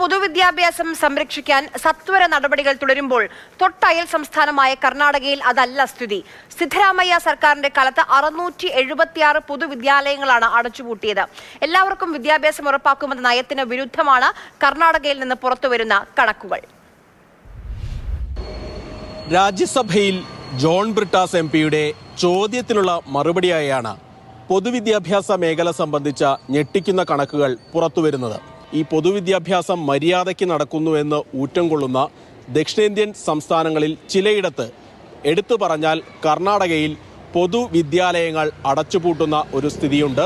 പൊതുവിദ്യാഭ്യാസം സംരക്ഷിക്കാൻ സത്വര നടപടികൾ തുടരുമ്പോൾ തൊട്ടയൽ സംസ്ഥാനമായ കർണാടകയിൽ അതല്ല സ്ഥിതി. സിദ്ധരാമയ്യ സർക്കാരിന്റെ കാലത്ത് 676 പൊതുവിദ്യാലയങ്ങളാണ് അടച്ചുപൂട്ടിയത്. എല്ലാവർക്കും വിദ്യാഭ്യാസം ഉറപ്പാക്കുമെന്ന നയത്തിന് വിരുദ്ധമാണ് കർണാടകയിൽ നിന്ന് പുറത്തുവരുന്ന കണക്കുകൾ. രാജ്യസഭയിൽ ജോൺ ബ്രിട്ടാസ് എംപിയുടെ ചോദ്യത്തിനുള്ള മറുപടിയായാണ് പൊതുവിദ്യാഭ്യാസ മേഖല സംബന്ധിച്ച ഞെട്ടിക്കുന്ന കണക്കുകൾ പുറത്തുവരുന്നത്. ഈ പൊതുവിദ്യാഭ്യാസം മര്യാദയ്ക്ക് നടക്കുന്നുവെന്ന് ഊറ്റം കൊള്ളുന്ന ദക്ഷിണേന്ത്യൻ സംസ്ഥാനങ്ങളിൽ ചിലയിടത്ത്, എടുത്തു പറഞ്ഞാൽ കർണാടകയിൽ പൊതുവിദ്യാലയങ്ങൾ അടച്ചുപൂട്ടുന്ന ഒരു സ്ഥിതിയുണ്ട്.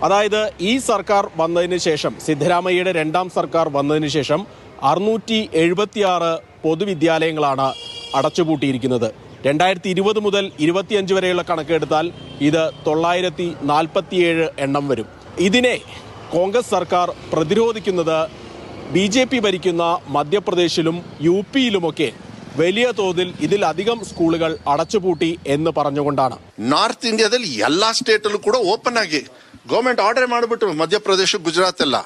അതായത് ഈ സർക്കാർ വന്നതിന് ശേഷം, സിദ്ധരാമയ്യയുടെ രണ്ടാം സർക്കാർ വന്നതിന് ശേഷം 676 പൊതുവിദ്യാലയങ്ങളാണ് അടച്ചുപൂട്ടിയിരിക്കുന്നത്. 2020 മുതൽ 25 വരെയുള്ള കണക്കെടുത്താൽ ഇത് 947 എണ്ണം വരും. ഇതിനെ കോൺഗ്രസ് സർക്കാർ പ്രതിരോധിക്കുന്നത് BJP ഭരിക്കുന്ന മധ്യപ്രദേശിലും UP-യിലുമൊക്കെ വലിയ തോതിൽ ഇതിലധികം സ്കൂളുകൾ അടച്ചുപൂട്ടി എന്ന് പറഞ്ഞുകൊണ്ടാണ്. ನಾರ್ತ್ ಇಂಡಿಯಾದಲ್ಲಿ ಎಲ್ಲಾ ಸ್ಟೇಟ್ ಅಲ್ಲೂ ಕೂಡ ಓಪನ್ ಆಗಿ ಗವರ್ಮೆಂಟ್ ಆರ್ಡರ್ ಮಾಡಿಬಿಟ್ರು. ಮಧ್ಯಪ್ರದೇಶ, ಗುಜರಾತ್ ಎಲ್ಲ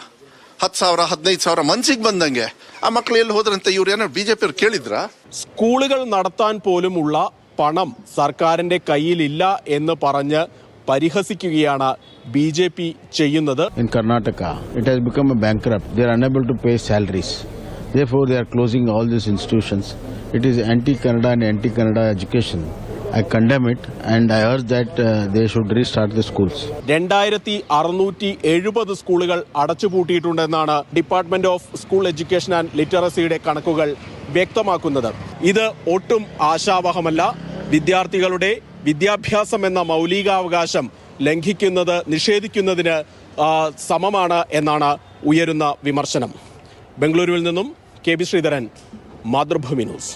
10,000 15,000 ಮನ್ಸಿಗೆ ಬಂದಂಗೆ ಆ ಮಕ್ಕಳು ಎಲ್ಲಿ ಹೋದ್ರಂತ ಇವ್ರು ಏನಾದ್ರು BJP ಅವ್ರು ಕೇಳಿದ್ರ? സ്കൂളുകൾ നടത്താൻ പോലുമുള്ള പണം സർക്കാരിന്റെ കയ്യിലില്ല എന്ന് പറഞ്ഞ് പരിഹസിക്കുകയാണ് BJP ചെയ്യുന്നത്. In Karnataka, it has become a bankrupt. They are unable to pay salaries. Therefore, they are closing all these institutions. It is anti-Kannada and anti-Kannada education. I condemn it and I urge that they should restart the schools. 2670 സ്കൂളുകൾ അടച്ചുപൂട്ടിയിട്ടുണ്ടെന്നാണ് department of school education and ലിറ്ററസിയുടെ കണക്കുകൾ വ്യക്തമാക്കുന്നത്. ഇത് ഒട്ടും ആശാവഹമല്ല. വിദ്യാർത്ഥികളുടെ വിദ്യാഭ്യാസം എന്ന മൗലികാവകാശം ലംഘിക്കുന്നത്, നിഷേധിക്കുന്നതിന് സമമാണ് എന്നാണ് ഉയരുന്ന വിമർശനം. ബംഗളൂരുവിൽ നിന്നും KB ശ്രീധരൻ, മാതൃഭൂമി ന്യൂസ്.